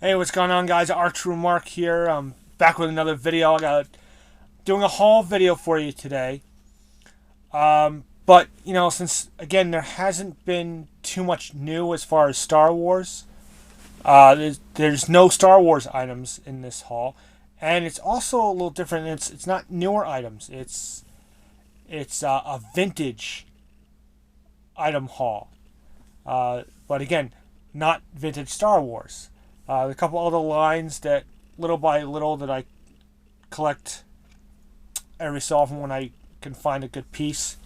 Hey, what's going on, guys? Archer Mark here. I'm back with another video. I got doing a haul video for you today. But since again there hasn't been too much new as far as Star Wars, there's no Star Wars items in this haul, and it's also a little different. It's not newer items. It's a vintage item haul. But again, not vintage Star Wars. A couple other lines that little by little that I collect every so often when I can find a good piece.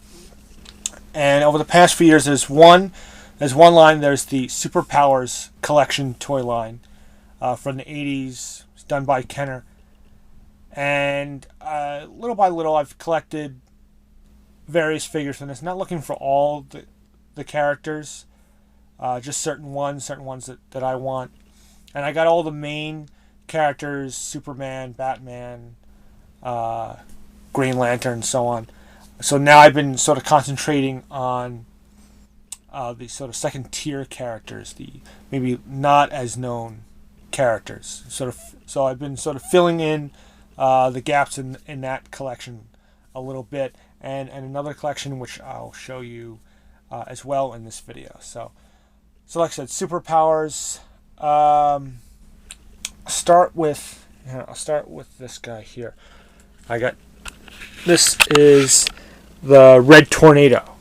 And over the past few years, there's one line. There's the Superpowers collection toy line from the '80s. It's done by Kenner. And little by little, I've collected various figures from this. Not looking for all the characters, just certain ones that I want. And I got all the main characters: Superman, Batman, Green Lantern, and so on. So now I've been sort of concentrating on the sort of second tier characters, the maybe not as known characters. So I've been sort of filling in the gaps in that collection a little bit, and another collection which I'll show you as well in this video. So like I said, Superpowers. I'll start with this guy here. This is the Red Tornado,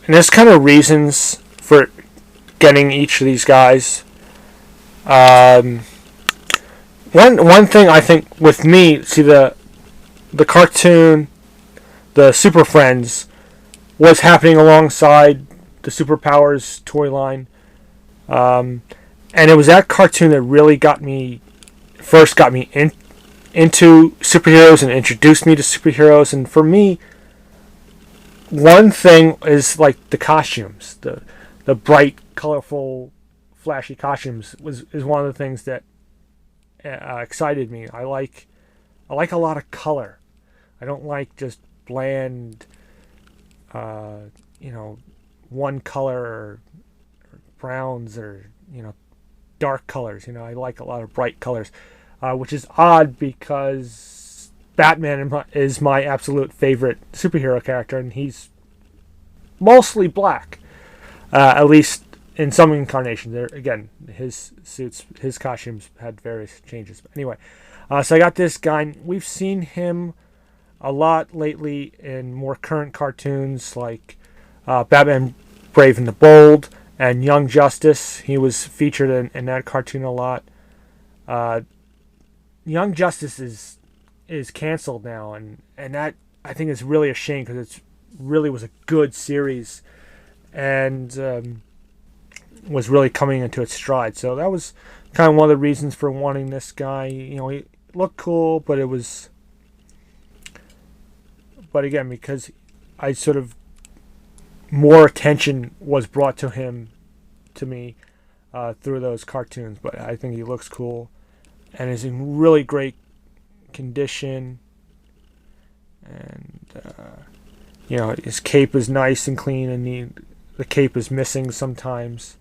and there's kind of reasons for getting each of these guys. One thing I think with me, see the cartoon, the Super Friends, was happening alongside the Superpowers toy line. And it was that cartoon that really first got me into superheroes and introduced me to superheroes. And for me, one thing is like the costumes, the bright, colorful, flashy costumes is one of the things that excited me. I like a lot of color. I don't like just bland, one color or browns or dark colors. I like a lot of bright colors, which is odd because Batman is my absolute favorite superhero character, and he's mostly black, at least in some incarnations. There again, his costumes had various changes. But anyway, so I got this guy. We've seen him a lot lately in more current cartoons like Batman Brave and the Bold and Young Justice. He was featured in that cartoon a lot. Young Justice is canceled now, and that I think is really a shame because it really was a good series and was really coming into its stride. So that was kind of one of the reasons for wanting this guy. He looked cool, but again, because I sort of more attention was brought to me through those cartoons. But I think he looks cool and is in really great condition. And his cape is nice and clean, and the cape is missing sometimes.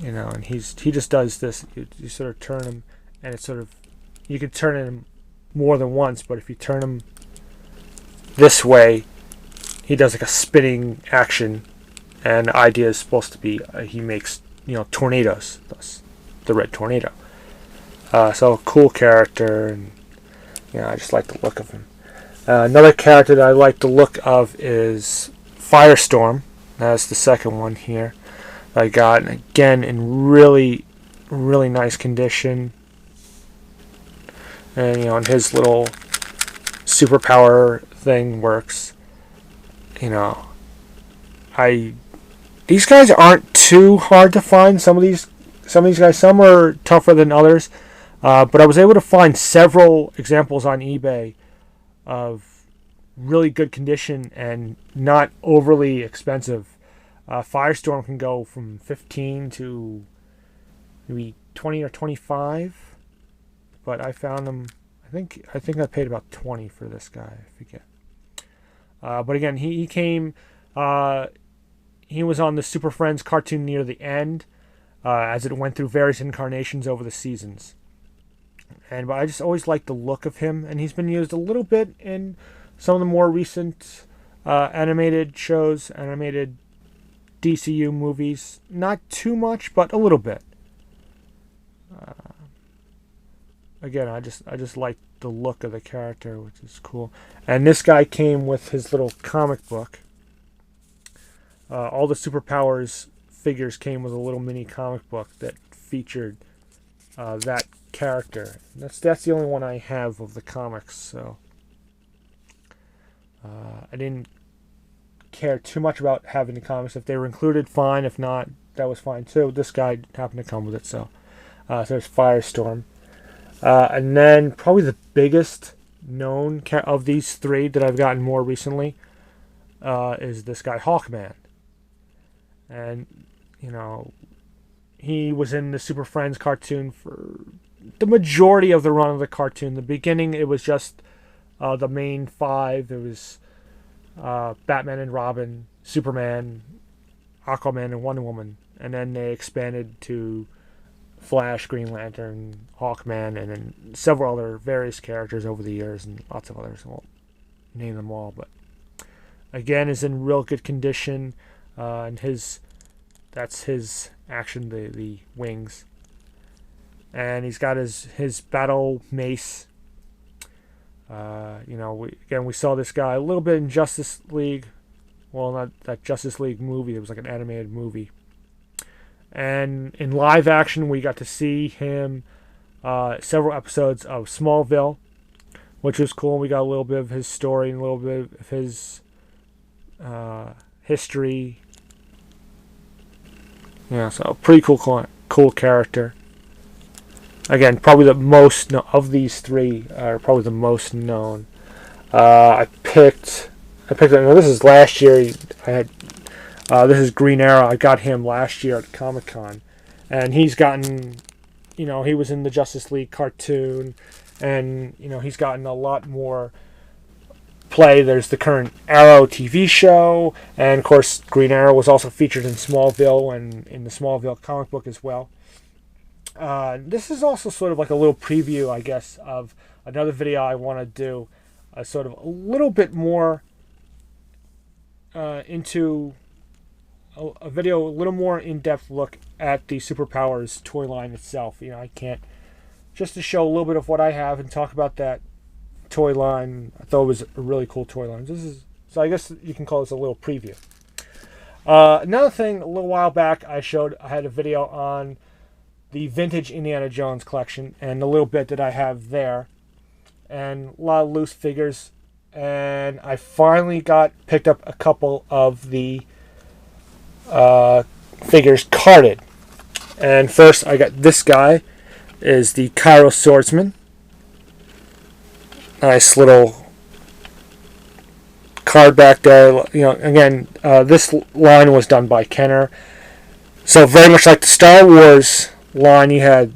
And he just does this. You sort of turn him, and it's sort of, you could turn him more than once, but if you turn him this way, he does like a spinning action, and the idea is supposed to be he makes tornadoes, thus the Red Tornado. So a cool character, and I just like the look of him. Another character that I like the look of is Firestorm. That's the second one here that I got, and again in really, really nice condition. And and his little superpower thing works. These guys aren't too hard to find. Some of these guys, some are tougher than others, but I was able to find several examples on eBay of really good condition and not overly expensive. Firestorm can go from 15 to maybe 20 or 25, but I found them. I think I paid about 20 for this guy. I forget. But again, he came. He was on the Super Friends cartoon near the end. as it went through various incarnations over the seasons. But I just always liked the look of him, and he's been used a little bit in some of the more recent animated shows, animated DCU movies. Not too much, but a little bit. Again, I just like the look of the character, which is cool. And this guy came with his little comic book. All the Superpowers figures came with a little mini comic book that featured that character. That's the only one I have of the comics, so I didn't care too much about having the comics. If they were included, fine. If not, that was fine too. This guy happened to come with it, so there's Firestorm. And then probably the biggest known of these three that I've gotten more recently is this guy, Hawkman. And, he was in the Super Friends cartoon for the majority of the run of the cartoon. The beginning, it was just the main five. There was Batman and Robin, Superman, Aquaman, and Wonder Woman. And then they expanded to Flash, Green Lantern, Hawkman, and then several other various characters over the years, and lots of others. I won't name them all, but again, is in real good condition. And that's his action, the wings. And he's got his battle mace. We saw this guy a little bit in Justice League. Well, not that Justice League movie. It was like an animated movie. And in live action, we got to see him several episodes of Smallville, which was cool. We got a little bit of his story and a little bit of his history. Yeah, so pretty cool character. Again, probably the most of these three are probably the most known. I picked. Now this is last year. This is Green Arrow. I got him last year at Comic-Con. And he's gotten, he was in the Justice League cartoon. And, he's gotten a lot more play. There's the current Arrow TV show. And, of course, Green Arrow was also featured in Smallville and in the Smallville comic book as well. This is also sort of like a little preview, I guess, of another video I want to do. Sort of a little bit more into a video, a little more in-depth look at the Superpowers toy line itself. I can't, just to show a little bit of what I have and talk about that toy line. I thought it was a really cool toy line. So I guess you can call this a little preview. Another thing, a little while back, I had a video on the vintage Indiana Jones collection and the little bit that I have there, and a lot of loose figures. And I finally picked up a couple of the figures carded. And first I got this guy, is the Cairo Swordsman. Nice little card back there. Again, this line was done by Kenner. So very much like the Star Wars line, you had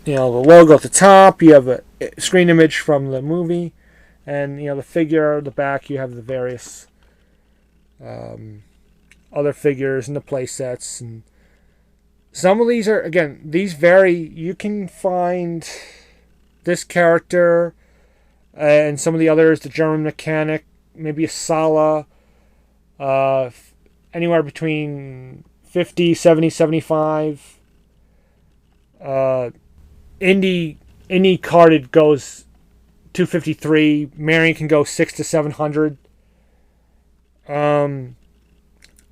the logo at the top, you have a screen image from the movie, and the figure, the back, you have the various other figures and the play sets. And some of these are, again, these vary. You can find this character and some of the others, the German mechanic, maybe a Sala, anywhere between 50, 70, 75. Indie carded goes 253. Marion can go 600 to 700.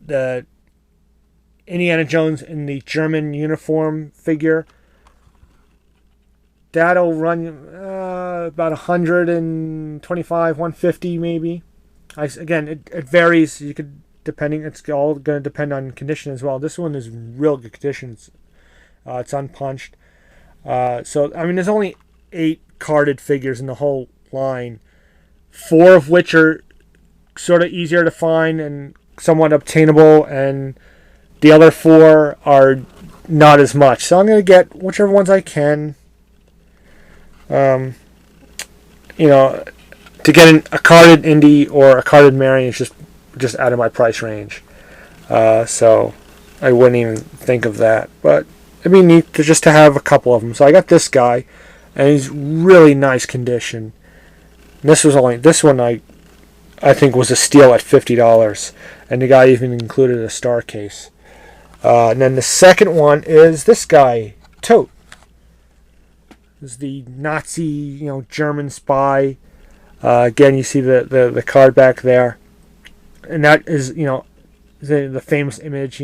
The Indiana Jones in the German uniform figure, that'll run about 125, 150 maybe. Again, it varies. You could, it's all going to depend on condition as well. This one is real good condition. It's unpunched. There's only 8 carded figures in the whole line, 4 of which are sort of easier to find and somewhat obtainable, and the other 4 are not as much. So I'm going to get whichever ones I can. To get a carded Indy or a carded Marion is just out of my price range. So I wouldn't even think of that. But it'd be neat to just to have a couple of them. So I got this guy, and he's really nice condition. And this one I think was a steal at $50, and the guy even included a star case. And then the second one is this guy, Todt. This is the Nazi, German spy. Again, you see the card back there, and that is the famous image.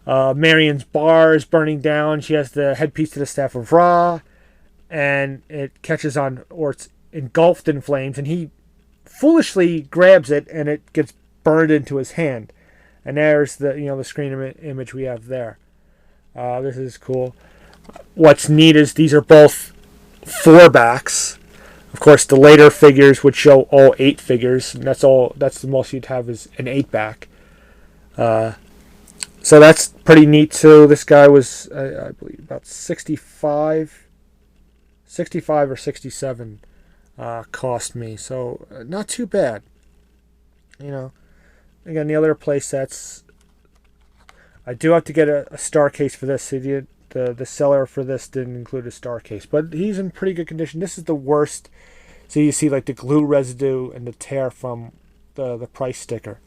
Marion's bar is burning down. She has the headpiece to the Staff of Ra, and it catches on, or it's engulfed in flames, and he foolishly grabs it, and it gets burned into his hand. And there's the screen image we have there. This is cool. What's neat is these are both 4-backs. Of course, the later figures would show all 8 figures, and that's the most you'd have is an 8-back. So that's pretty neat too. This guy was, I believe, about 65 or 67 cost me. So not too bad. Again, the other play sets, I do have to get a star case for this. The seller for this didn't include a star case, but he's in pretty good condition. This is the worst. So you see like the glue residue and the tear from the price sticker.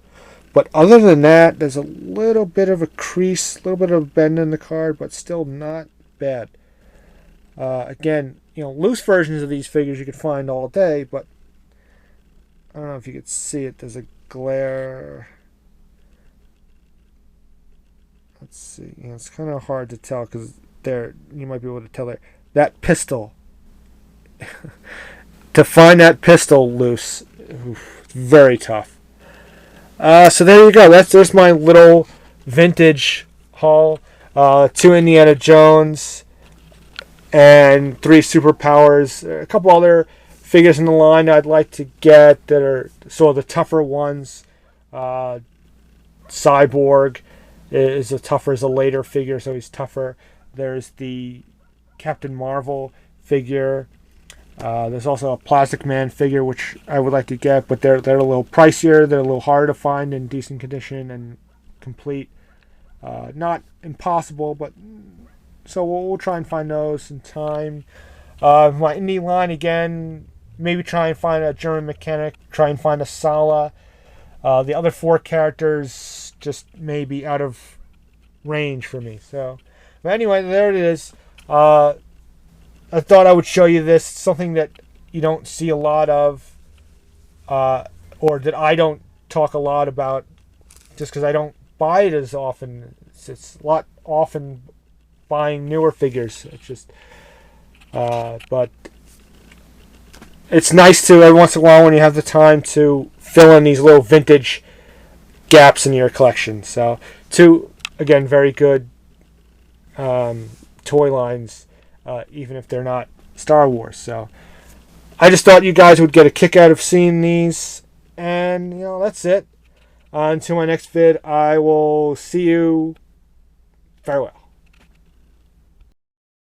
But other than that, there's a little bit of a crease, a little bit of a bend in the card, but still not bad. Again, loose versions of these figures you could find all day, but I don't know if you could see it. There's a glare. Let's see. It's kind of hard to tell because you might be able to tell there. That pistol. To find that pistol loose, it's very tough. So there you go. There's my little vintage haul. 2 Indiana Jones and 3 Superpowers. A couple other figures in the line I'd like to get that are sort of the tougher ones. Cyborg is a later figure, so he's tougher. There's the Captain Marvel figure. There's also a Plastic Man figure, which I would like to get, but they're a little pricier. They're a little harder to find in decent condition and complete. Not impossible, but so we'll try and find those in time. My indie line again, maybe try and find a German mechanic, try and find a Sala. The other 4 characters just may be out of range for me. So, but anyway, there it is. I thought I would show you this, something that you don't see a lot of, or that I don't talk a lot about, just because I don't buy it as often. It's a lot often buying newer figures. It's just, but it's nice to every once in a while when you have the time to fill in these little vintage gaps in your collection. So 2, again, very good toy lines. Even if they're not Star Wars. So I just thought you guys would get a kick out of seeing these. And, that's it. Until my next vid, I will see you. Farewell.